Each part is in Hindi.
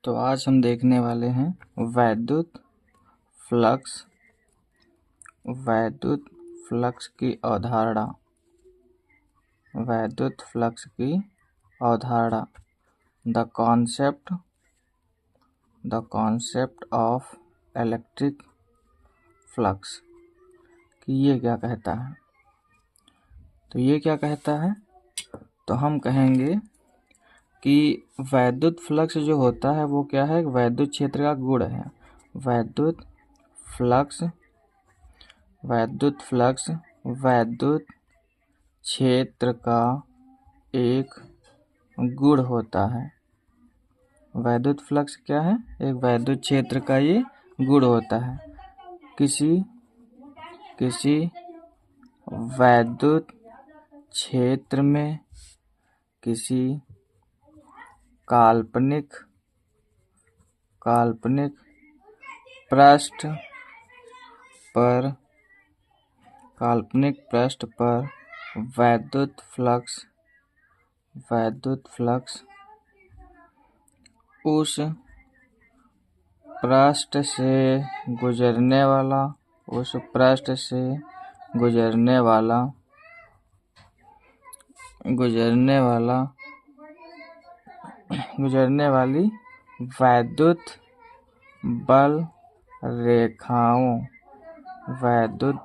तो आज हम देखने वाले हैं वैद्युत फ्लक्स की अवधारणा। वैद्युत फ्लक्स की अवधारणा the concept of electric flux कि ये क्या कहता है। तो ये क्या कहता है, तो हम कहेंगे कि वैद्युत फ्लक्स जो होता है वो क्या है, वैद्युत क्षेत्र का गुण है। वैद्युत फ्लक्स वैद्युत क्षेत्र का एक गुण होता है। वैद्युत फ्लक्स क्या है, एक वैद्युत क्षेत्र का ये गुण होता है। किसी वैद्युत क्षेत्र में किसी काल्पनिक पृष्ठ पर वैद्युत फ्लक्स उस पृष्ठ से गुजरने वाली वैद्युत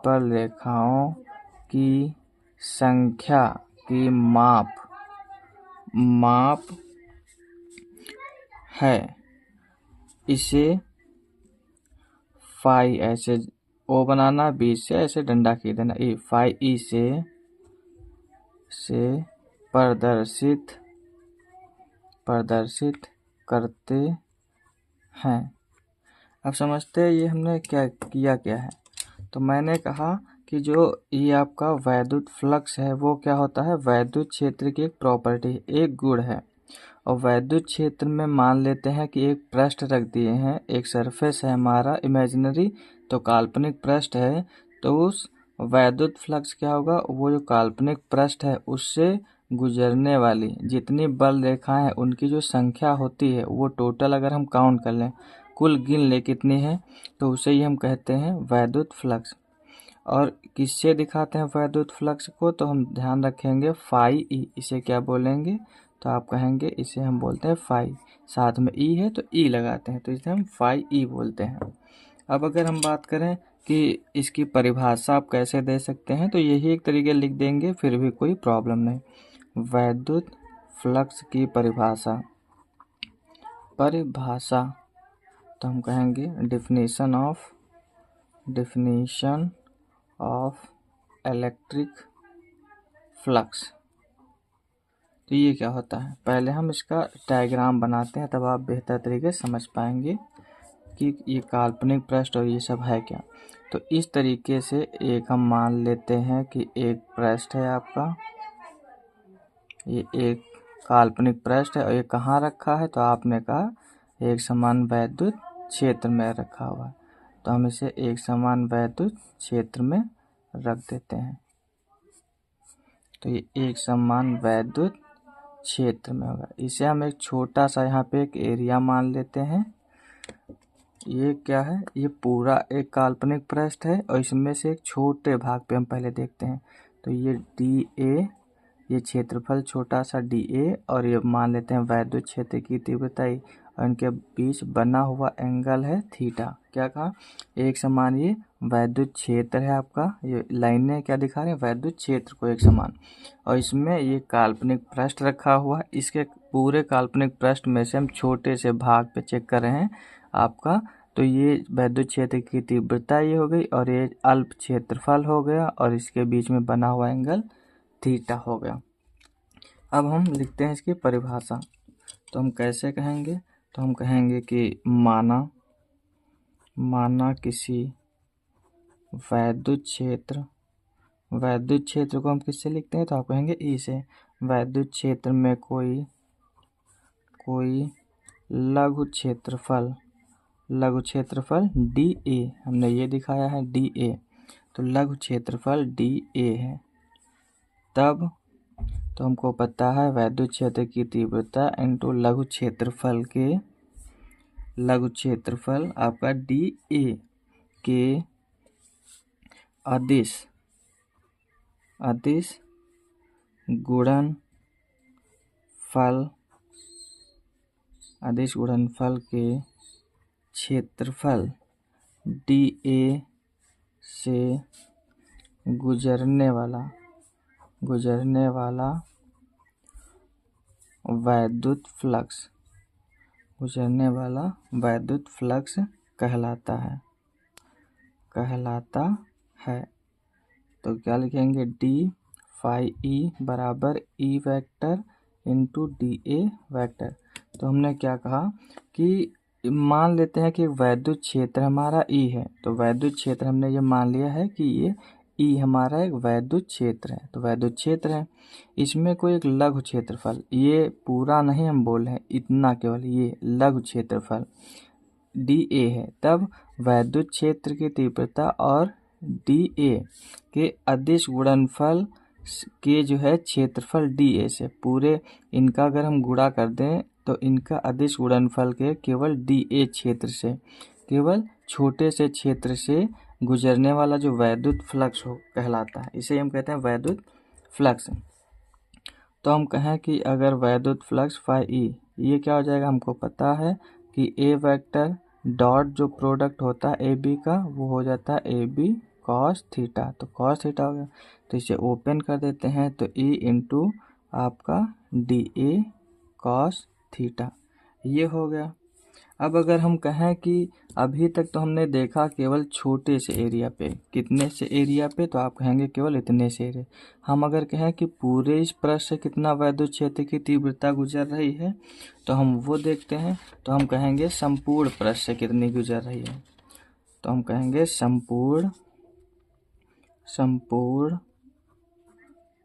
बल रेखाओं की संख्या की माप है। इसे फाई, ऐसे ओ बनाना, बीच से ऐसे डंडा खींच देना, फाई ई से प्रदर्शित करते हैं। अब समझते हैं ये हमने क्या है। तो मैंने कहा कि जो ये आपका वैद्युत फ्लक्स है वो क्या होता है, वैद्युत क्षेत्र की एक प्रॉपर्टी, एक गुण है। और वैद्युत क्षेत्र में मान लेते हैं कि एक पृष्ठ रख दिए हैं, एक सरफेस है हमारा इमेजिनरी, तो काल्पनिक पृष्ठ है। तो उस वैद्युत फ्लक्स क्या होगा, वो जो काल्पनिक पृष्ठ है उससे गुजरने वाली जितनी बल रेखाएं हैं उनकी जो संख्या होती है वो टोटल अगर हम काउंट कर लें, कुल गिन ले कितनी है, तो उसे ही हम कहते हैं वैद्युत फ्लक्स। और किससे दिखाते हैं वैद्युत फ्लक्स को, तो हम ध्यान रखेंगे फाई ई, इसे क्या बोलेंगे, तो आप कहेंगे इसे हम बोलते हैं फाई, साथ में ई है तो ई लगाते हैं, तो इसे हम फाई ई बोलते हैं। अब अगर हम बात करें कि इसकी परिभाषा आप कैसे दे सकते हैं, तो यही एक तरीके लिख देंगे, फिर भी कोई प्रॉब्लम नहीं। वैद्युत फ्लक्स की परिभाषा तो हम कहेंगे डिफिनीशन ऑफ इलेक्ट्रिक फ्लक्स। तो ये क्या होता है, पहले हम इसका डायग्राम बनाते हैं, तब आप बेहतर तरीके से समझ पाएंगे कि ये काल्पनिक पृष्ठ और ये सब है क्या। तो इस तरीके से एक हम मान लेते हैं कि एक पृष्ठ है आपका, ये एक काल्पनिक पृष्ठ है और ये कहाँ रखा है, तो आपने कहा एक समान वैद्युत क्षेत्र में रखा हुआ है, तो हम इसे एक समान वैद्युत क्षेत्र में रख देते हैं। तो ये एक समान वैद्युत क्षेत्र में होगा। इसे हम एक छोटा सा यहाँ पे एक एरिया मान लेते हैं। ये क्या है, ये पूरा एक काल्पनिक पृष्ठ है और इसमें से एक छोटे भाग पे हम पहले देखते हैं। तो ये डी ए, ये क्षेत्रफल छोटा सा डी ए, और ये मान लेते हैं वैद्युत क्षेत्र की तीव्रता, और इनके बीच बना हुआ एंगल है थीटा। क्या कहा, एक समान ये वैद्युत क्षेत्र है आपका, ये लाइनें क्या दिखा रहे हैं, वैद्युत क्षेत्र को एक समान, और इसमें ये काल्पनिक पृष्ठ रखा हुआ है। इसके पूरे काल्पनिक पृष्ठ में से हम छोटे से भाग पे चेक कर रहे हैं आपका, तो ये वैद्युत क्षेत्र की तीव्रता ये हो गई, और ये अल्प क्षेत्रफल हो गया, और इसके बीच में बना हुआ एंगल थीटा हो गया। अब हम लिखते हैं इसकी परिभाषा। तो हम कैसे कहेंगे, तो हम कहेंगे कि माना किसी वैद्युत क्षेत्र को हम किससे लिखते हैं, तो आप कहेंगे ई से। वैद्युत क्षेत्र में कोई लघु क्षेत्रफल डी ए, हमने ये दिखाया है डी ए, तो लघु क्षेत्रफल डी ए है। तब तो हमको पता है वैद्युत क्षेत्र की तीव्रता इनटू लघु क्षेत्रफल के लघु क्षेत्रफल आपका डी ए के अदिश गुणनफल के क्षेत्रफल डी ए से गुजरने वाला वैद्युत फ्लक्स कहलाता है। तो क्या लिखेंगे, डी फाई ई बराबर E vector into D A vector. तो हमने क्या कहा कि मान लेते हैं कि वैद्युत क्षेत्र हमारा ई है, तो वैद्युत क्षेत्र हमने ये मान लिया है कि ये ई हमारा एक वैद्युत क्षेत्र है। तो वैद्युत क्षेत्र है, इसमें कोई एक लघु क्षेत्रफल, ये पूरा नहीं हम बोल रहे हैं, इतना केवल ये लघु क्षेत्रफल डी ए है। तब वैद्युत क्षेत्र की तीव्रता और डी ए के अदिश गुणनफल के जो है क्षेत्रफल डी ए से, पूरे इनका अगर हम गुणा कर दें तो इनका अदिश गुणनफल के केवल डी ए क्षेत्र से, केवल छोटे से क्षेत्र से गुजरने वाला जो वैद्युत फ्लक्स हो कहलाता है, इसे हम कहते हैं वैद्युत फ्लक्स। तो हम कहें कि अगर वैद्युत फ्लक्स फाई ई, ये क्या हो जाएगा, हमको पता है कि ए वेक्टर डॉट जो प्रोडक्ट होता है ए बी का वो हो जाता है ए बी कॉस थीटा। तो कॉस थीटा हो गया, तो इसे ओपन कर देते हैं, तो ई इंटू आपका डी ए कॉस थीटा, ये हो गया। अब अगर हम कहें कि अभी तक तो हमने देखा केवल छोटे से एरिया पे, कितने से एरिया पे, तो आप कहेंगे केवल इतने से एरिया। हम अगर कहें कि पूरे इस पृष्ठ से कितना वैद्युत क्षेत्र की तीव्रता गुजर रही है, तो हम वो देखते हैं। तो हम कहेंगे संपूर्ण पृष्ठ से कितनी गुजर रही है, तो हम कहेंगे संपूर्ण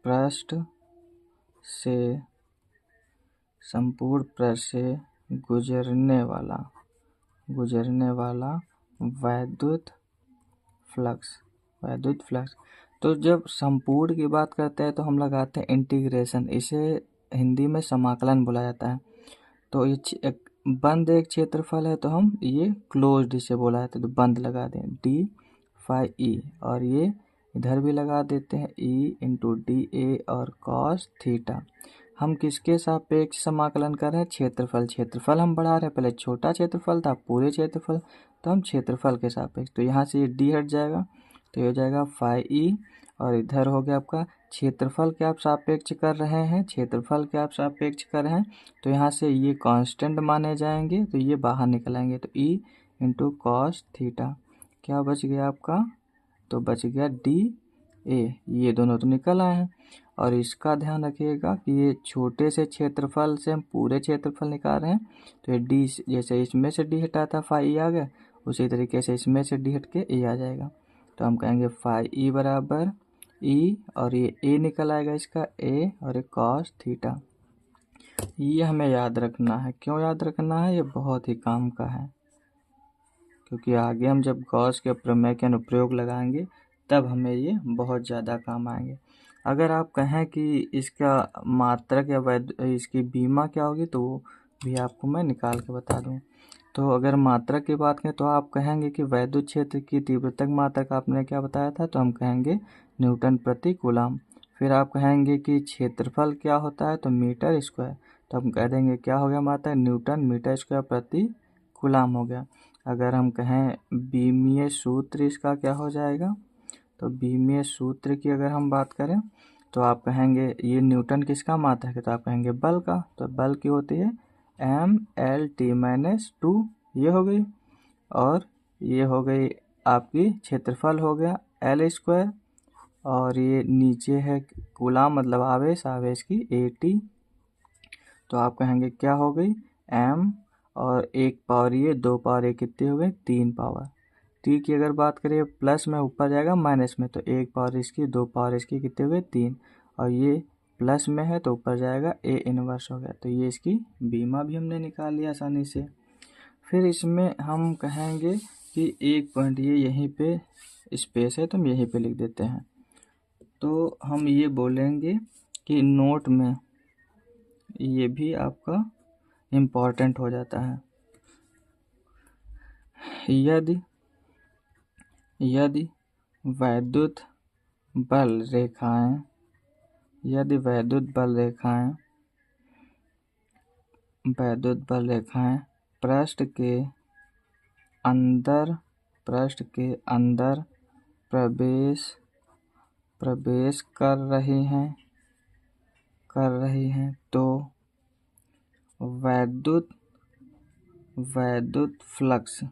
पृष्ठ से गुजरने वाला वैद्युत फ्लक्स। तो जब संपूर्ण की बात करते हैं तो हम लगाते हैं इंटीग्रेशन, इसे हिंदी में समाकलन बोला जाता है। तो ये बंद एक क्षेत्रफल है, तो हम ये क्लोज्ड इसे बोला जाता है, तो बंद लगा दें डी फाई ई, और ये इधर भी लगा देते हैं ई इंटू डी ए और कॉस थीटा। हम किसके सापेक्ष समाकलन कर रहे हैं, क्षेत्रफल हम बढ़ा रहे हैं, पहले छोटा क्षेत्रफल था पूरे क्षेत्रफल, तो हम क्षेत्रफल के सापेक्ष, तो यहाँ से ये डी हट जाएगा, तो ये हो जाएगा फाई ई, और इधर हो गया आपका क्षेत्रफल के आप सापेक्ष कर रहे हैं, तो यहाँ से ये कांस्टेंट माने जाएंगे, तो ये बाहर निकल आएंगे, तो ई इंटू कॉस थीटा क्या बच गया आपका, तो बच गया डी ए, ये दोनों तो निकल आए हैं। और इसका ध्यान रखिएगा कि ये छोटे से क्षेत्रफल से हम पूरे क्षेत्रफल निकाल रहे हैं, तो ये डी, जैसे इसमें से डी हटा था फाई ई आ गया, उसी तरीके से इसमें से डी हट के ए आ जाएगा। तो हम कहेंगे फाई ई बराबर ई, और ये ए निकल आएगा इसका ए, और एक कॉस थीटा। ये हमें याद रखना है। क्यों याद रखना है, ये बहुत ही काम का है, क्योंकि आगे हम जब गॉस के प्रमेय के अनुप्रयोग लगाएंगे तब हमें ये बहुत ज़्यादा काम आएंगे। अगर आप कहें कि इसका मात्रक या इसकी बीमा क्या होगी, तो वो भी आपको मैं निकाल के बता दूं। तो अगर मात्रक की बात करें तो आप कहेंगे कि वैद्युत क्षेत्र की तीव्रता मात्रक आपने क्या बताया था, तो हम कहेंगे न्यूटन प्रति कूलम। फिर आप कहेंगे कि क्षेत्रफल क्या होता है, तो मीटर स्क्वायर, तो हम कह देंगे क्या हो गया मात्रक, न्यूटन मीटर स्क्वायर प्रति कूलम हो गया। अगर हम कहें बीमीय सूत्र इसका क्या हो जाएगा, तो बीमीय सूत्र की अगर हम बात करें तो आप कहेंगे ये न्यूटन किसका मात्रक है, तो आप कहेंगे बल का, तो बल की होती है m/L/T-2, ये हो गई, और ये हो गई आपकी क्षेत्रफल हो गया L स्क्वायर, और ये नीचे है कूलम मतलब आवेश की AT, तो आप कहेंगे क्या हो गई m, और एक पावर ये, दो पावर एक कितनी हो गई, 3 पावर। टी की अगर बात करें प्लस में ऊपर जाएगा माइनस में, तो एक पावर इसकी, दो पावर इसकी कितनी हो गई, 3, और ये प्लस में है तो ऊपर जाएगा ए इनवर्स हो गया। तो ये इसकी बीमा भी हमने निकाल लिया आसानी से। फिर इसमें हम कहेंगे कि एक पॉइंट ये यहीं पे स्पेस है तो हम यहीं पे लिख देते हैं, तो हम ये बोलेंगे कि नोट में ये भी आपका इम्पॉर्टेंट हो जाता है। यदि यदि वैद्युत बल रेखाएं यदि वैद्युत बल रेखाएं पृष्ठ के अंदर प्रवेश कर रही हैं तो वैद्युत फ्लक्स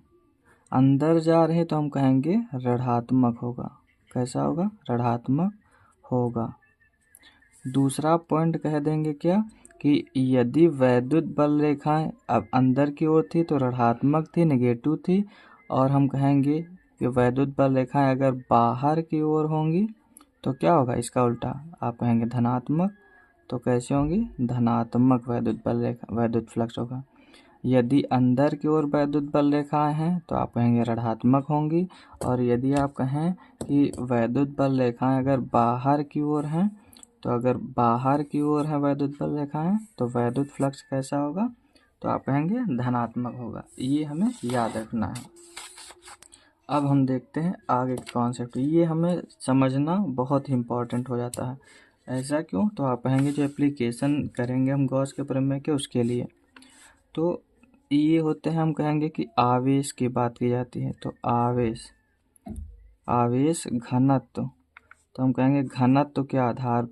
अंदर जा रहे तो हम कहेंगे ऋणात्मक होगा। कैसा होगा? ऋणात्मक होगा। दूसरा पॉइंट कह देंगे क्या कि यदि वैद्युत बल रेखाएं अब अंदर की ओर थी तो ऋणात्मक थी, नेगेटिव थी, और हम कहेंगे कि वैद्युत बल रेखाएं अगर बाहर की ओर होंगी तो क्या होगा? इसका उल्टा आप कहेंगे धनात्मक। तो कैसे होंगी? धनात्मक वैद्युत फ्लक्स होगा। यदि अंदर की ओर वैद्युत बल रेखाएं हैं तो आप कहेंगे ऋणात्मक होंगी, और यदि आप कहें कि वैद्युत बल रेखाएं अगर बाहर की ओर हैं तो अगर बाहर की ओर है वैद्युत बल रेखाएं तो वैद्युत फ्लक्स कैसा होगा? तो आप कहेंगे धनात्मक होगा। ये हमें याद रखना है। अब हम देखते हैं आगे के कॉन्सेप्ट। ये हमें समझना बहुत ही इम्पोर्टेंट हो जाता है। ऐसा क्यों? तो आप कहेंगे जो एप्लीकेशन करेंगे हम गॉस के प्रमेय के उसके लिए। तो ये होते हैं, हम कहेंगे कि आवेश की बात की जाती है तो आवेश घनत्व। तो हम कहेंगे घनत्व के आधार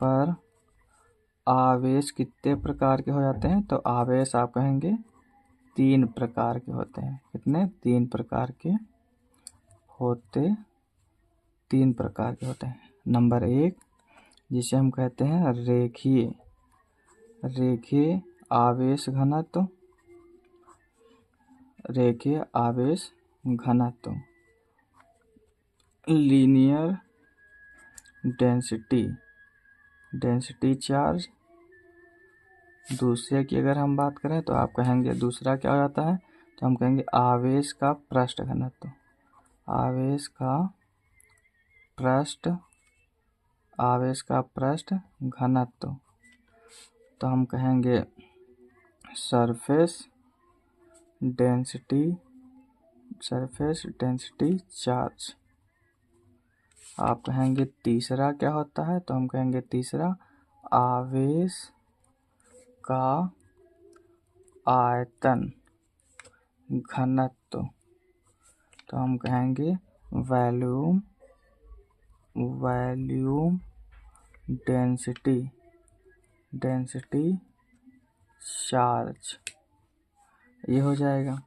पर आवेश कितने प्रकार के हो जाते हैं? तो आवेश आप कहेंगे 3 प्रकार के होते हैं। कितने? 3 प्रकार के होते हैं। नंबर 1 जिसे हम कहते हैं रेखीय आवेश घनत्व, लीनियर डेंसिटी चार्ज। दूसरे की अगर हम बात करें तो आप कहेंगे दूसरा क्या हो जाता है? तो हम कहेंगे आवेश का पृष्ठ घनत्व। तो हम कहेंगे सरफेस डेंसिटी चार्ज। आप कहेंगे तीसरा क्या होता है? तो हम कहेंगे तीसरा आवेश का आयतन घनत्व। तो हम कहेंगे वॉल्यूम डेंसिटी चार्ज। ये हो जाएगा।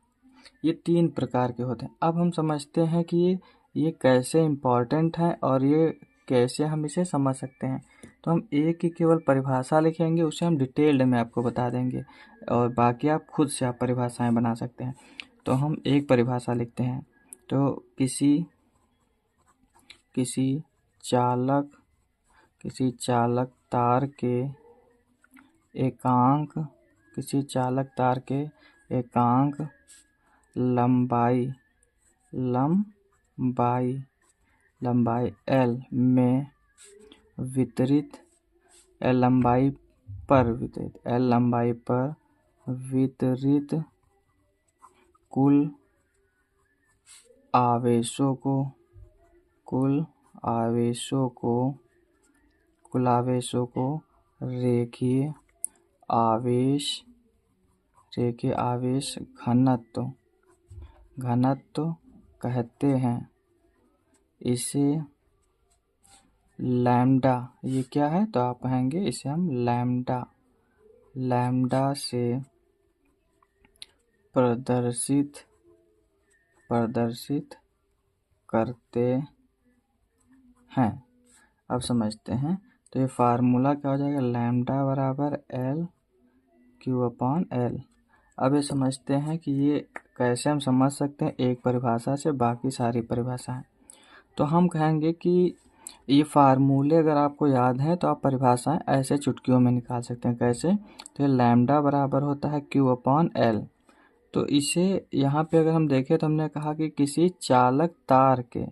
ये 3 प्रकार के होते हैं। अब हम समझते हैं कि ये कैसे इम्पोर्टेंट है और ये कैसे हम इसे समझ सकते हैं। तो हम एक ही केवल परिभाषा लिखेंगे, उसे हम डिटेल्ड में आपको बता देंगे, और बाकी आप खुद से आप परिभाषाएं बना सकते हैं। तो हम एक परिभाषा लिखते हैं। तो किसी चालक तार के एकांक लंबाई L में वितरित L लंबाई पर वितरित कुल आवेशों को रेखीय आवेश घनत्व कहते हैं। इसे लैम्डा, ये क्या है? तो आप कहेंगे इसे हम लैम्डा से प्रदर्शित करते हैं। अब समझते हैं। तो ये फार्मूला क्या हो जाएगा? लैम्डा बराबर L/L। अब ये समझते हैं कि ये कैसे हम समझ सकते हैं एक परिभाषा से बाकी सारी परिभाषाएं। तो हम कहेंगे कि ये फार्मूले अगर आपको याद हैं तो आप परिभाषाएं ऐसे चुटकियों में निकाल सकते हैं। कैसे? तो ये लैम्डा बराबर होता है Q/L। तो इसे यहाँ पे अगर हम देखें तो हमने कहा कि किसी चालक तार के,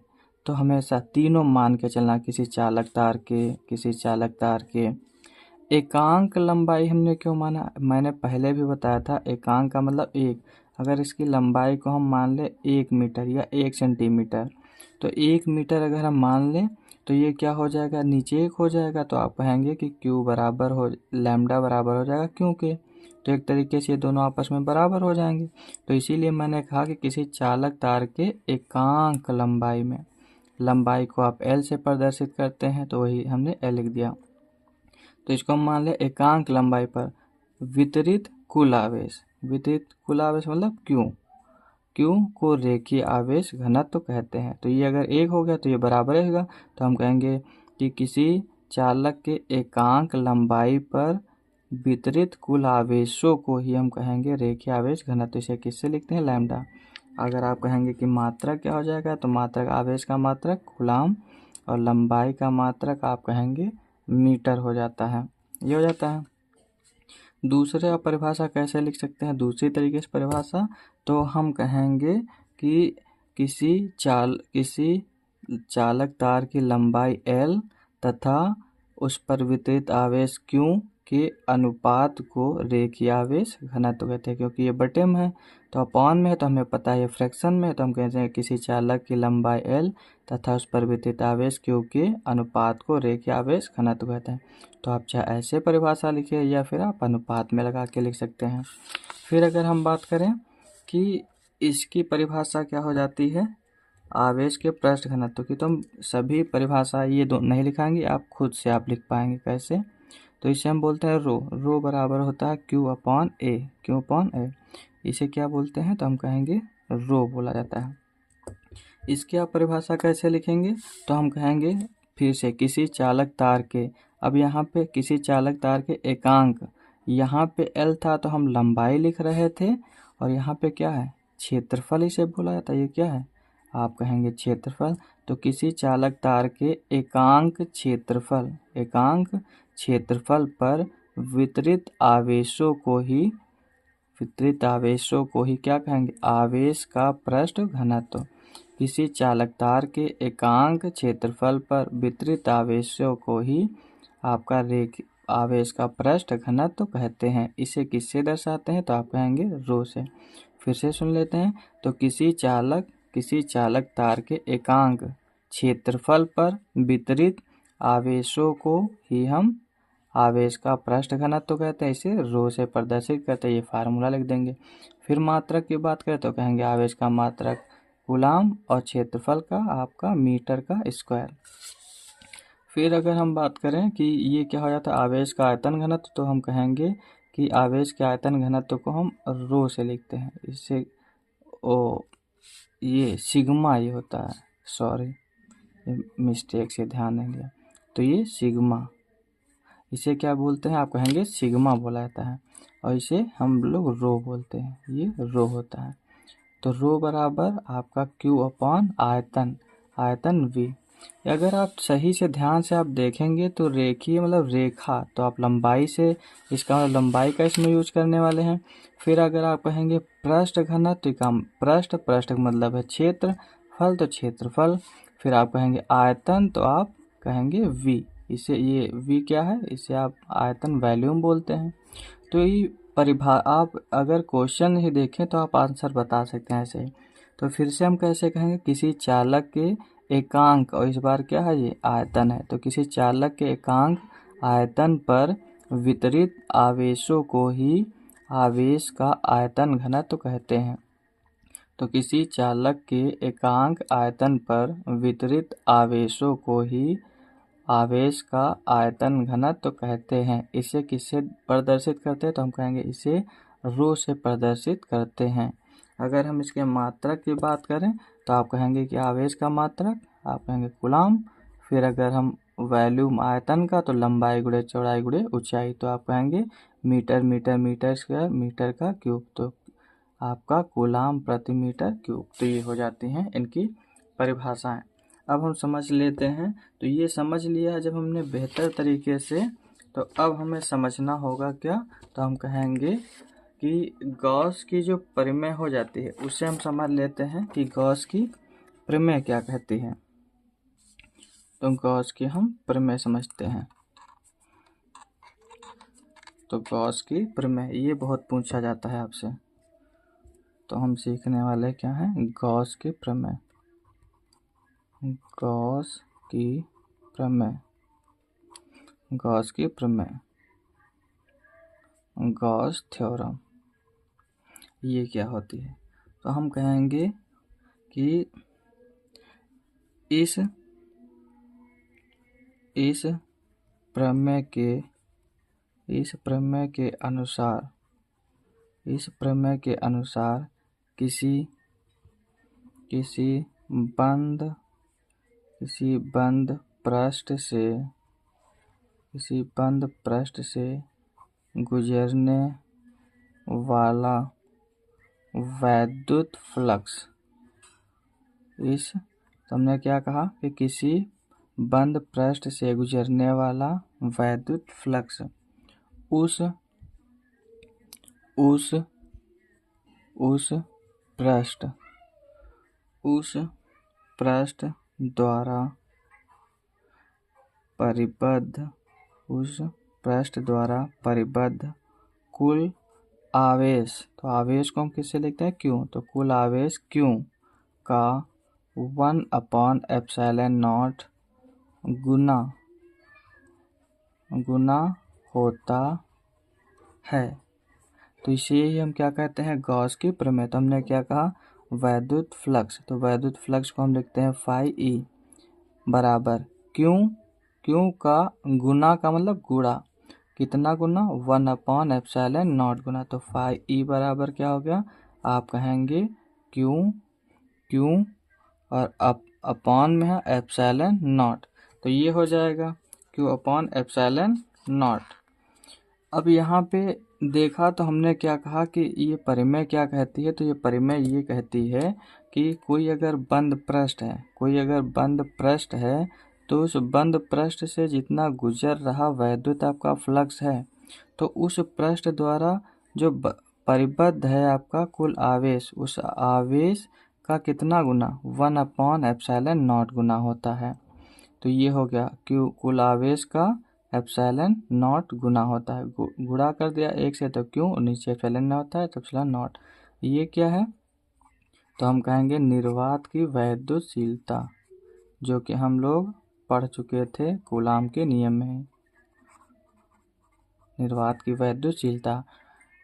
तो हमेशा तीनों मान के चलना, किसी चालक तार के एकांक लंबाई हमने क्यों माना, मैंने पहले भी बताया था एकांक का मतलब एक। अगर इसकी लंबाई को हम मान लें 1 मीटर या 1 सेंटीमीटर, तो 1 मीटर अगर हम मान लें तो ये क्या हो जाएगा, नीचे 1 हो जाएगा। तो आप कहेंगे कि क्यू बराबर हो लैम्डा बराबर हो जाएगा क्यू के। तो एक तरीके से ये दोनों आपस में बराबर हो जाएंगे। तो इसीलिए मैंने कहा कि किसी चालक तार के एकांक लंबाई में, लंबाई को आप एल से प्रदर्शित करते हैं, तो वही हमने एल लिख दिया। तो इसको हम मान लें एकांक लंबाई पर वितरित कुल आवेश। वितरित कुल आवेश मतलब क्यू, क्यू को रेखीय आवेश घनत्व कहते हैं। तो ये अगर 1 हो गया तो ये बराबर होगा। तो हम कहेंगे कि किसी चालक के एकांक लंबाई पर वितरित कुल आवेशों को ही हम कहेंगे रेखीय आवेश घनत्व। इसे किससे लिखते हैं, लैम्डा। अगर आप कहेंगे कि मात्रक क्या हो जाएगा, तो मात्रक आवेश का मात्रक कूलाम और लंबाई का मात्रक आप कहेंगे मीटर हो जाता है। ये हो जाता है। दूसरे परिभाषा कैसे लिख सकते हैं, दूसरी तरीके से परिभाषा, तो हम कहेंगे कि किसी चालक तार की लंबाई L तथा उस पर वितरित आवेश Q के अनुपात को रेखीय आवेश घनत्व कहते हैं। क्योंकि ये बटे में है तो अपॉन में है, तो हमें पता है ये फ्रैक्शन में है, तो हम कहते हैं किसी चालक की लंबाई L तथा उस पर वितरित आवेश Q के अनुपात को रेखीय आवेश घनत्व कहते हैं। तो आप चाहे ऐसे परिभाषा लिखिए या फिर आप अनुपात में लगा के लिख सकते हैं। फिर अगर हम बात करें कि इसकी परिभाषा क्या हो जाती है, आवेश के पृष्ठ घनत्व की, तो हम सभी परिभाषा ये दो नहीं लिखाएंगे, आप खुद से आप लिख पाएंगे कैसे। तो इसे हम बोलते हैं रो। रो बराबर होता है क्यू अपॉन ए, क्यू अपॉन ए। इसे क्या बोलते हैं, तो हम कहेंगे रो बोला जाता है। इसकी आप परिभाषा कैसे लिखेंगे, तो हम कहेंगे फिर से किसी चालक तार के, अब यहाँ पे किसी चालक तार के एकांक, यहाँ पे L था तो हम लंबाई लिख रहे थे, और यहाँ पे क्या है, क्षेत्रफल इसे बोला जाता है। ये क्या है, आप कहेंगे क्षेत्रफल। तो किसी चालक तार के एकांक क्षेत्रफल, एकांक क्षेत्रफल पर वितरित आवेशों को ही क्या कहेंगे, आवेश का पृष्ठ घनत्व। किसी चालक तार के एकांक क्षेत्रफल पर वितरित आवेशों को ही आपका आवेश का पृष्ठ घनत्व कहते हैं। इसे किससे दर्शाते हैं, तो आप कहेंगे रो से। फिर से सुन लेते हैं। तो किसी चालक तार के एकांक क्षेत्रफल पर वितरित आवेशों को ही हम आवेश का पृष्ठ घनत्व कहते हैं। इसे रो से प्रदर्शित करते हैं। ये फार्मूला लिख देंगे। फिर मात्रक की बात करें तो कहेंगे आवेश का मात्रक कूलाम और क्षेत्रफल का आपका मीटर का स्क्वायर। फिर अगर हम बात करें कि ये क्या हो जाता है, आवेश का आयतन घनत्व, तो हम कहेंगे कि आवेश के आयतन घनत्व को हम रो से लिखते हैं। इससे ये सिग्मा ये होता है, सॉरी मिस्टेक से ध्यान नहीं दिया। तो ये सिग्मा, इसे क्या बोलते हैं, आप कहेंगे सिग्मा बोला जाता है, और इसे हम लोग रो बोलते हैं। ये रो होता है। तो रो बराबर आपका क्यू अपॉन आयतन, आयतन v। अगर आप सही से ध्यान से आप देखेंगे तो रेखीय मतलब रेखा, तो आप लंबाई से, इसका मतलब लंबाई का इसमें यूज करने वाले हैं। फिर अगर आप कहेंगे पृष्ठ घनत्व का पृष्ठ का मतलब है क्षेत्रफल, तो क्षेत्रफल। फिर आप कहेंगे आयतन, तो आप कहेंगे v। इसे ये v क्या है, इसे आप आयतन वॉल्यूम बोलते हैं। तो ये आप अगर क्वेश्चन ही देखें तो आप आंसर बता सकते हैं ऐसे ही। तो फिर से हम कैसे कहेंगे, किसी चालक के एकांक, और इस बार क्या है, ये आयतन है। तो किसी चालक के एकांक आयतन पर वितरित आवेशों को ही आवेश का आयतन घनत्व कहते हैं। तो किसी चालक के एकांक आयतन पर वितरित आवेशों को ही आवेश का आयतन घनत्व कहते हैं। इसे किससे प्रदर्शित करते हैं, तो हम कहेंगे इसे रो से प्रदर्शित करते हैं। अगर हम इसके मात्रक की बात करें तो आप कहेंगे कि आवेश का मात्रक आप कहेंगे कूलाम। फिर अगर हम वॉल्यूम आयतन का, तो लंबाई गुणे चौड़ाई गुणे ऊंचाई, तो आप कहेंगे metre metre metre square metre का क्यूब, तो आपका कूलाम प्रति मीटर क्यूब। तो ये हो जाती हैं इनकी परिभाषाएं। अब हम समझ लेते हैं। तो ये समझ लिया जब हमने बेहतर तरीके से, तो अब हमें समझना होगा क्या, तो हम कहेंगे कि गॉस की जो प्रमेय हो जाती है उसे हम समझ लेते हैं कि गॉस की प्रमेय क्या कहती है। तो गॉस की हम प्रमेय समझते हैं। तो गॉस की प्रमेय, ये बहुत पूछा जाता है आपसे। तो हम सीखने वाले क्या हैं, गॉस की प्रमेय। गॉस की प्रमेय, गॉस की प्रमेय, गॉस थ्योरम, ये क्या होती है। तो हम कहेंगे कि इस प्रमेय के अनुसार किसी बंद पृष्ठ से गुजरने वाला वैद्युत फ्लक्स, हमने क्या कहा कि किसी बंद पृष्ठ से गुजरने वाला वैद्युत फ्लक्स उस पृष्ठ द्वारा परिबद्ध कुल आवेश, तो आवेश को हम किससे लिखते हैं, क्यू, तो कुल आवेश क्यू का 1/ε0 गुना होता है। तो इसे ही हम क्या कहते हैं, गॉस की प्रमेय। तो हमने क्या कहा, वैद्युत फ्लक्स, तो वैद्युत फ्लक्स को हम लिखते हैं फाई ई बराबर क्यू का गुना का मतलब गुणा, कितना गुना, 1/ε0 गुना। तो फाई ई बराबर क्या हो गया, आप कहेंगे क्यू और अपॉन में है एप्सिलॉन नॉट, तो ये हो जाएगा Q/ε0। अब यहाँ पे देखा तो हमने क्या कहा कि ये परिमेय क्या कहती है, तो ये परिमेय ये कहती है कि कोई अगर बंद पृष्ठ है तो उस बंद पृष्ठ से जितना गुजर रहा वैद्युत आपका फ्लक्स है, तो उस पृष्ठ द्वारा जो परिबद्ध है आपका कुल आवेश, उस आवेश का कितना गुना, 1/ε0 गुना होता है। तो ये हो गया क्यू, कुल आवेश का ε0 गुना होता है, गुणा कर दिया एक से, तो क्यू, नीचे एप्सिलॉन होता है तो ε0। ये क्या है, तो हम कहेंगे निर्वात की वैद्युतशीलता, जो कि हम लोग पढ़ चुके थे कूलाम के नियम में, निर्वात की वैद्युतशीलता।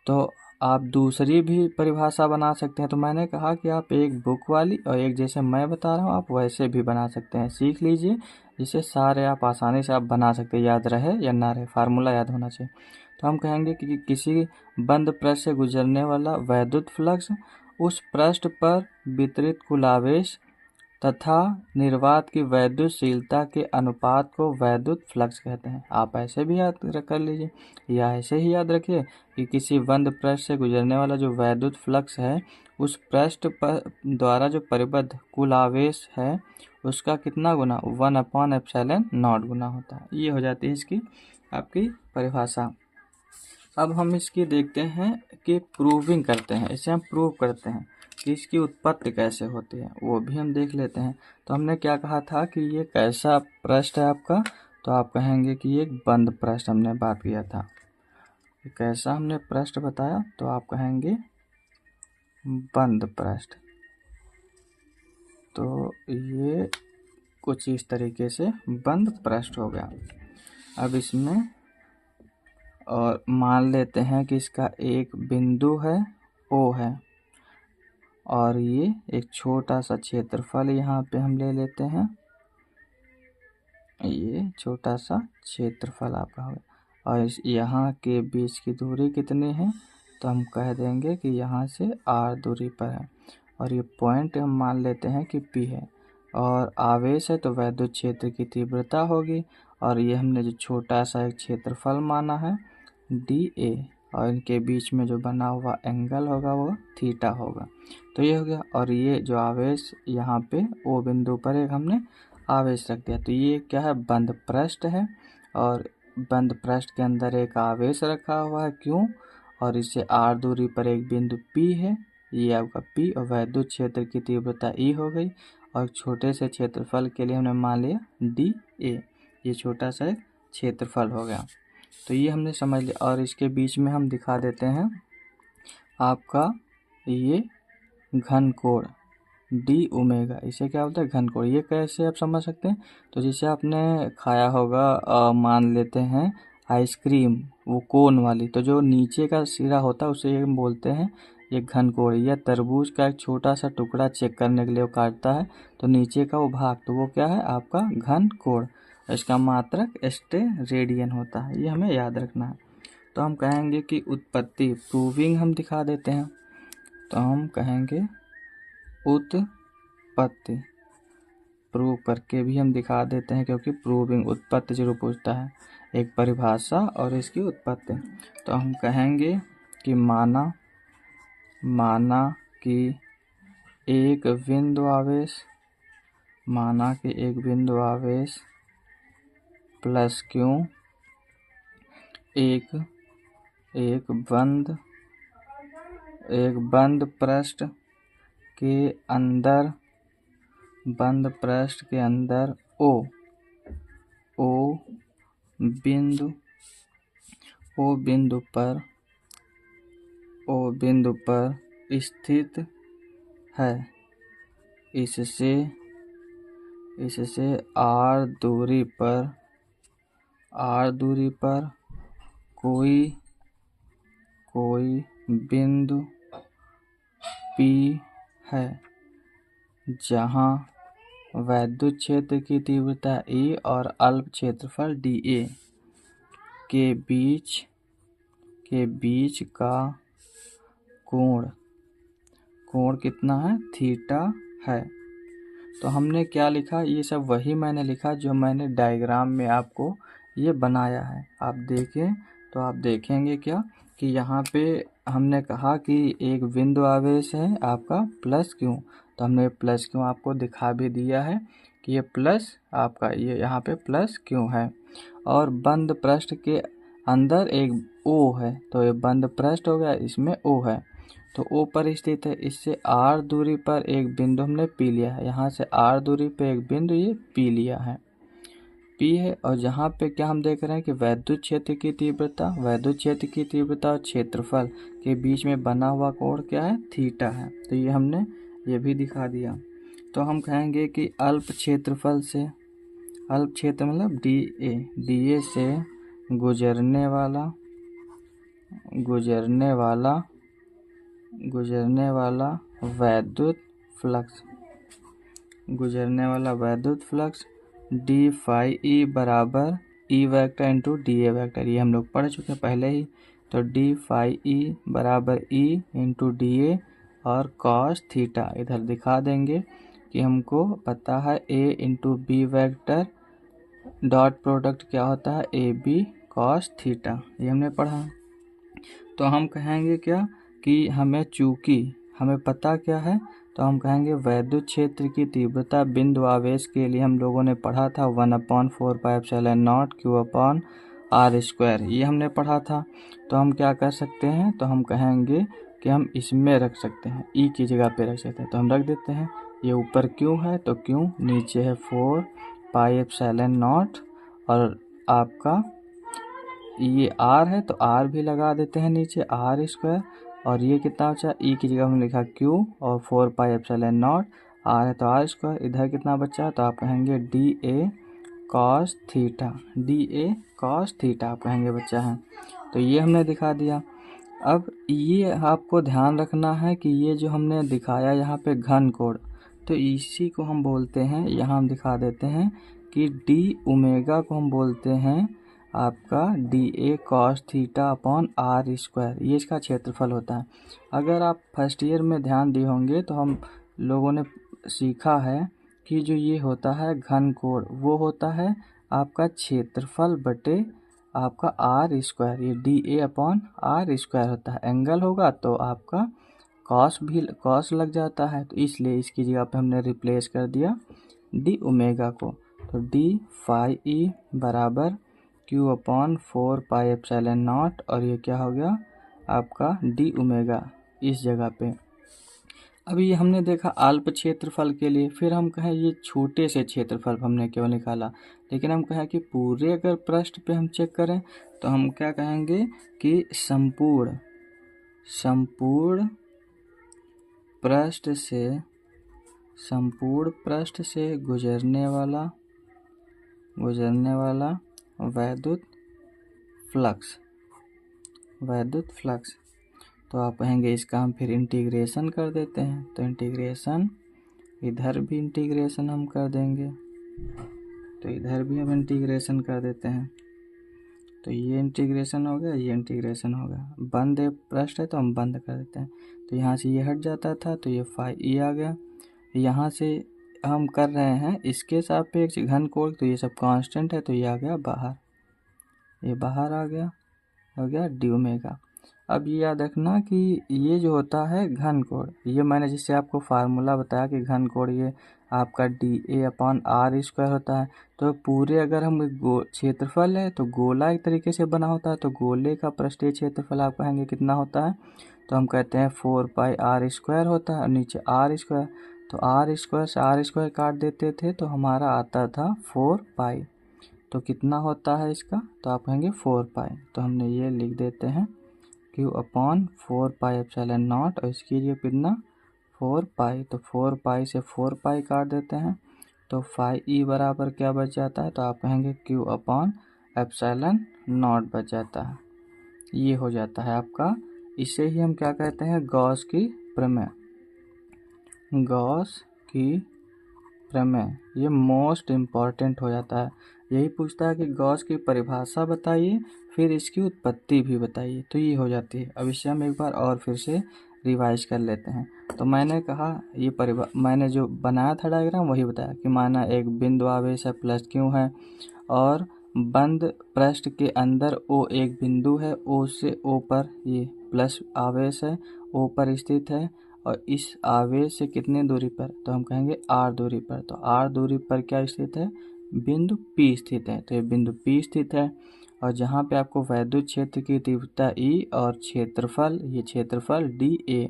तो आप दूसरी भी परिभाषा बना सकते हैं। तो मैंने कहा कि आप एक बुक वाली और एक जैसे मैं बता रहा हूँ आप वैसे भी बना सकते हैं, सीख लीजिए, जिससे सारे आप आसानी से आप बना सकते हैं, याद रहे या ना रहे, फार्मूला याद होना चाहिए। तो हम कहेंगे कि किसी बंद पृष्ठ से गुजरने वाला वैद्युत फ्लक्स उस पृष्ठ पर वितरित कुल आवेश तथा निर्वात की वैद्युतशीलता के अनुपात को वैद्युत फ्लक्स कहते हैं। आप ऐसे भी याद कर लीजिए, या ऐसे ही याद रखिए कि किसी बंद पृष्ठ से गुजरने वाला जो वैद्युत फ्लक्स है उस पृष्ठ पर द्वारा जो परिबद्ध कुल आवेश है उसका कितना गुना, 1/ε0 गुना होता है। ये हो जाती है इसकी आपकी परिभाषा। अब हम इसकी देखते हैं कि प्रूविंग करते हैं, इसे हम प्रूव करते हैं कि इसकी उत्पत्ति कैसे होती है, वो भी हम देख लेते हैं। तो हमने क्या कहा था कि ये कैसा पृष्ठ है आपका, तो आप कहेंगे कि ये एक बंद पृष्ठ हमने बात किया था। कैसा हमने पृष्ठ बताया, तो आप कहेंगे बंद पृष्ठ। तो ये कुछ इस तरीके से बंद पृष्ठ हो गया। अब इसमें और मान लेते हैं कि इसका एक बिंदु है O है, और ये एक छोटा सा क्षेत्रफल यहाँ पे हम ले लेते हैं, ये छोटा सा क्षेत्रफल आपका होगा, और यहाँ के बीच की दूरी कितनी है, तो हम कह देंगे कि यहाँ से R दूरी पर है, और ये पॉइंट हम मान लेते हैं कि P है, और आवेश है तो वैद्युत क्षेत्र की तीव्रता होगी, और ये हमने जो छोटा सा एक क्षेत्रफल माना है DA, और इनके बीच में जो बना हुआ एंगल होगा वो थीटा होगा। तो ये हो गया, और ये जो आवेश यहाँ पे O बिंदु पर एक हमने आवेश रख दिया। तो ये क्या है, बंद पृष्ठ है, और बंद पृष्ठ के अंदर एक आवेश रखा हुआ है क्यों, और इससे R दूरी पर एक बिंदु P है, ये आपका P, और वैद्युत क्षेत्र की तीव्रता E हो गई, और छोटे से क्षेत्रफल के लिए हमने मान लिया DA, ये छोटा सा एक क्षेत्रफल हो गया। तो ये हमने समझ लिया। और इसके बीच में हम दिखा देते हैं आपका ये घन कोण डी ओमेगा, इसे क्या बोलते हैं घन कोण। ये कैसे आप समझ सकते हैं, तो जैसे आपने खाया होगा मान लेते हैं आइसक्रीम वो कोन वाली, तो जो नीचे का सिरा होता है उसे हम बोलते हैं ये घन कोण। या तरबूज का एक छोटा सा टुकड़ा चेक करने के लिए वो काटता है, तो नीचे का वो भाग, तो वो क्या है आपका घन कोण। इसका मात्रक स्टेरेडियन होता है, ये हमें याद रखना है। तो हम कहेंगे कि उत्पत्ति प्रूविंग हम दिखा देते हैं, तो हम कहेंगे उत्पत्ति, प्रूव करके भी हम दिखा देते हैं, क्योंकि प्रूविंग उत्पत्ति जरूर पूछता है, एक परिभाषा और इसकी उत्पत्ति। तो हम कहेंगे कि माना कि एक बिंदु आवेश, माना कि एक बिंदु आवेश प्लस क्यू एक बंद पृष्ठ के अंदर, बंद पृष्ठ के अंदर ओ बिंदु पर स्थित है। इससे r दूरी पर कोई बिंदु P है जहां वैद्युत क्षेत्र की तीव्रता E और अल्प क्षेत्रफल dA के बीच का कोण कितना है, थीटा है। तो हमने क्या लिखा, ये सब वही मैंने लिखा जो मैंने डायग्राम में आपको ये बनाया है। आप देखें तो आप देखेंगे क्या कि यहाँ पे हमने कहा कि एक बिंदु आवेश है आपका प्लस क्यू, तो हमने प्लस क्यू आपको दिखा भी दिया है कि ये प्लस आपका ये यहाँ पे प्लस क्यू है। और बंद पृष्ठ के अंदर एक ओ है, तो ये बंद पृष्ठ हो गया, इसमें ओ है, तो ओ पर स्थित है। इससे r दूरी पर एक बिंदु हमने पी लिया है, यहाँ से r दूरी पे एक बिंदु ये पी लिया है, पी है। और जहाँ पे क्या हम देख रहे हैं कि वैद्युत क्षेत्र की तीव्रता और क्षेत्रफल के बीच में बना हुआ कोण क्या है, थीटा है। तो ये हमने ये भी दिखा दिया। तो हम कहेंगे कि अल्प क्षेत्र मतलब DA से गुजरने वाला वैद्युत फ्लक्स d फाई E बराबर E vector into DA vector, ये हम लोग पढ़ चुके हैं पहले ही। तो d फाई E बराबर E इंटू DA और cos थीटा इधर दिखा देंगे कि हमको पता है A into B vector dot product क्या होता है AB cos थीटा, ये हमने पढ़ा। तो हम कहेंगे क्या कि चूँकि हमें पता क्या है, तो हम कहेंगे वैद्युत क्षेत्र की तीव्रता बिंदु आवेश के लिए हम लोगों ने पढ़ा था 1/4πε0 Q/r², ये हमने पढ़ा था। तो हम क्या कर सकते हैं, तो हम कहेंगे कि हम इसमें रख सकते हैं, ई की जगह पे रख सकते हैं, तो हम रख देते हैं। ये ऊपर क्यू है तो क्यू, नीचे है 4πε0 और आपका ये r है तो r भी लगा देते हैं नीचे r², और ये कितना बचा, e की जगह हमने लिखा q और 4πε0 r है तो r², इधर कितना बचा, तो आप कहेंगे DA cos थीटा आप कहेंगे बच्चा है। तो ये हमने दिखा दिया। अब ये आपको ध्यान रखना है कि ये जो हमने दिखाया यहाँ पे घन कोण, तो इसी को हम बोलते हैं, यहाँ हम दिखा देते हैं कि d ओमेगा को हम बोलते हैं आपका DA cos theta upon r², ये इसका क्षेत्रफल होता है। अगर आप फर्स्ट ईयर में ध्यान दिए होंगे तो हम लोगों ने सीखा है कि जो ये होता है घन कोण, वो होता है आपका क्षेत्रफल बटे आपका r², ये DA अपॉन r² होता है। एंगल होगा तो आपका कॉस लग जाता है, तो इसलिए इसकी जगह पे हमने रिप्लेस कर दिया d ओमेगा को। तो d फाई E बराबर Q/4πε0 और ये क्या हो गया आपका d ओमेगा इस जगह पे। अभी ये हमने देखा अल्प क्षेत्रफल के लिए, फिर हम कहें ये छोटे से क्षेत्रफल हमने केवल निकाला, लेकिन हम कहें कि पूरे अगर पृष्ठ पे हम चेक करें तो हम क्या कहेंगे कि संपूर्ण पृष्ठ से गुजरने वाला वैद्युत फ्लक्स। तो आप कहेंगे इसका हम फिर इंटीग्रेशन कर देते हैं, तो इंटीग्रेशन इधर भी इंटीग्रेशन हम कर देंगे, तो इधर भी हम इंटीग्रेशन कर देते हैं, तो ये इंटीग्रेशन हो गया, ये इंटीग्रेशन हो गया। बंद पृष्ठ है तो हम बंद कर देते हैं, तो यहाँ से ये हट जाता था तो ये फाई ई आ गया। यहाँ से हम कर रहे हैं इसके सापेक्ष घन कोण, तो ये सब कांस्टेंट है तो ये आ गया बाहर, ये बाहर आ गया, हो गया डी ओमेगा। अब ये याद रखना कि ये जो होता है घन कोण, ये मैंने जिससे आपको फार्मूला बताया कि घन कोण ये आपका d A upon r square होता है। तो पूरे अगर हम क्षेत्रफल है तो गोला एक तरीके से बना होता है, तो गोले का पृष्ठीय क्षेत्रफल आप कहेंगे कितना होता है, तो हम कहते हैं 4 पाई आर स्क्वायर होता है और नीचे आर स्क्वायर, तो आर स्क्वायर से आर स्क्वायर काट देते थे तो हमारा आता था 4 पाई। तो कितना होता है इसका, तो आप कहेंगे 4 पाई, तो हमने ये लिख देते हैं Q upon 4 pi epsilon not, और इसकी ये कितना 4 पाई, तो 4 पाई से 4 पाई काट देते हैं तो फाई ई बराबर क्या बच जाता है, तो आप कहेंगे क्यू अपॉन एप्सिलॉन नॉट बच जाता है। ये हो जाता है आपका, इसे ही हम क्या कहते हैं गॉस की प्रमेय। ये मोस्ट इम्पॉर्टेंट हो जाता है, यही पूछता है कि गॉस की परिभाषा बताइए फिर इसकी उत्पत्ति भी बताइए, तो ये हो जाती है। अब इसे हम एक बार और फिर से रिवाइज कर लेते हैं। तो मैंने कहा ये मैंने जो बनाया था डायग्राम वही बताया कि माना एक बिंदु आवेश है प्लस क्यू है, और बंद पृष्ठ के अंदर ओ एक बिंदु है, ओ से ओ पर ये प्लस आवेश है, ओ पर स्थित है, और इस आवेश से कितने दूरी पर, तो हम कहेंगे आर दूरी पर। तो आर दूरी पर क्या स्थित है, बिंदु P स्थित है, तो ये बिंदु P स्थित है। और जहाँ पे आपको वैद्युत क्षेत्र की तीव्रता E और ये क्षेत्रफल DA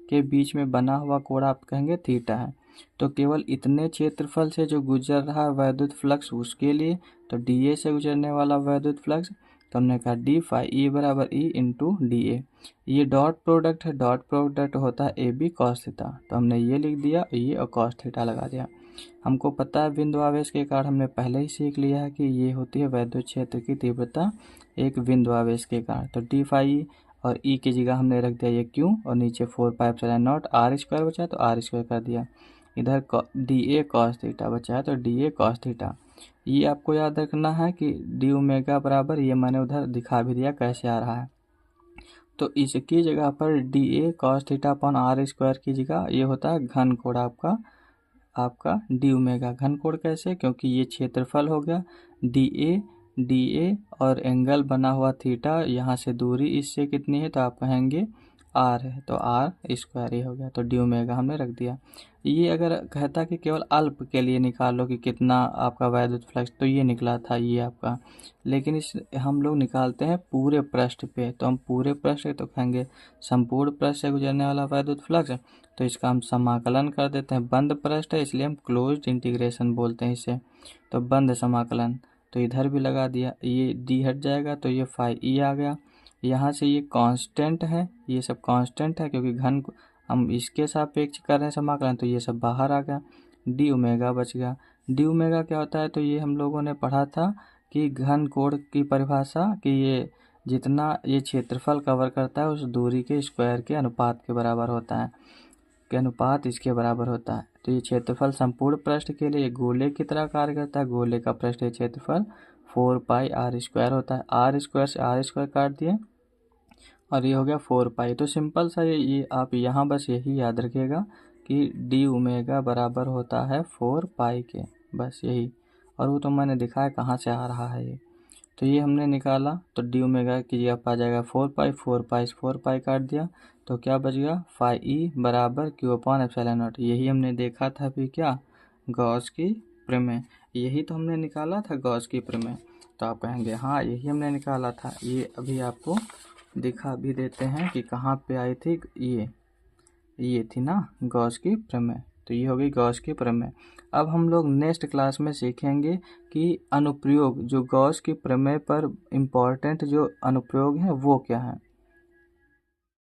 के बीच में बना हुआ कोण आप कहेंगे थीटा है। तो केवल इतने क्षेत्रफल से जो गुजर रहा है वैद्युत फ्लक्स उसके लिए, तो DA से गुजरने वाला वैद्युत फ्लक्स, तो हमने कहा डी फाई ई बराबर ई इंटू डी ए। ये डॉट प्रोडक्ट है, डॉट प्रोडक्ट होता है ए बी कॉस थीटा, तो हमने ये लिख दिया, ये और कॉस थीटा लगा दिया। हमको पता है बिंदु आवेश के कारण हमने पहले ही सीख लिया है कि ये होती है वैद्युत क्षेत्र की तीव्रता एक बिंदु आवेश के कारण। तो डी फाई और ई की जगह हमने रख दिया ये क्यू, और नीचे 4 pi epsilon naught r square बचा तो आर स्क्वायर कर दिया, इधर डी ए कॉस थीटा बचा है तो डी ए कॉस थीटा। ये आपको याद रखना है कि डी ओमेगा बराबर, ये मैंने उधर दिखा भी दिया कैसे आ रहा है। तो इसकी जगह पर d A cos theta upon r square की जगह ये होता है घन कोण आपका डी ओमेगा। घन कोण कैसे, क्योंकि ये क्षेत्रफल हो गया डी ए और एंगल बना हुआ थीटा, यहाँ से दूरी इससे कितनी है, तो आप कहेंगे आर है, तो आर स्क्वायर ही हो गया, तो डी ओमेगा हमने रख दिया। ये अगर कहता कि केवल अल्प के लिए निकालो कि कितना आपका वैद्युत फ्लक्स, तो ये निकला था ये आपका, लेकिन इस हम लोग निकालते हैं पूरे पृष्ठ पे, तो हम पूरे पृष्ठ तो कहेंगे संपूर्ण पृष्ठ से गुजरने वाला वैद्युत फ्लक्स, तो इसका हम समाकलन कर देते हैं। बंद पृष्ठ है इसलिए हम क्लोज्ड इंटीग्रेशन बोलते हैं इसे, तो बंद समाकलन, तो इधर भी लगा दिया, ये डी हट जाएगा तो ये फाई ई आ गया। यहाँ से ये कांस्टेंट है, ये सब कांस्टेंट है क्योंकि घन हम इसके सापेक्ष कर रहे हैं समाकलन, तो ये सब बाहर आ गया, डी ओमेगा बच गया। डी ओमेगा क्या होता है, तो ये हम लोगों ने पढ़ा था कि घन कोण की परिभाषा कि ये जितना ये क्षेत्रफल कवर करता है उस दूरी के स्क्वायर के अनुपात के बराबर होता है, के अनुपात इसके बराबर होता है। तो ये क्षेत्रफल संपूर्ण पृष्ठ के लिए गोले की तरह कार्य करता है, गोले का पृष्ठीय क्षेत्रफल 4 पाई आर स्क्वायर होता है। आर स्क्वायर से आर स्क्वायर काट दिए और ये हो गया 4 पाई। तो सिंपल सा ये आप यहाँ बस यही याद रखिएगा कि डी ओमेगा बराबर होता है 4 पाई के, बस यही। और वो तो मैंने दिखाया कहाँ से आ रहा है ये, तो ये हमने निकाला, तो डी ओमेगा की जगह आ जाएगा 4 पाई, 4 पाई काट दिया, तो क्या बच गया फाई ई बराबर क्यू अपॉन एप्सिलॉन नॉट। यही हमने देखा था अभी क्या, गॉस की प्रमेय, यही तो हमने निकाला था गॉस की प्रमेय। तो आप कहेंगे हाँ यही हमने निकाला था, ये अभी आपको दिखा भी देते हैं कि कहाँ पे आई थी ये। ये थी ना गॉस की प्रमेय, तो ये हो गई गॉस की प्रमेय। अब हम लोग नेक्स्ट क्लास में सीखेंगे कि अनुप्रयोग, जो गॉस की प्रमेय पर इम्पोर्टेंट जो अनुप्रयोग हैं वो क्या है।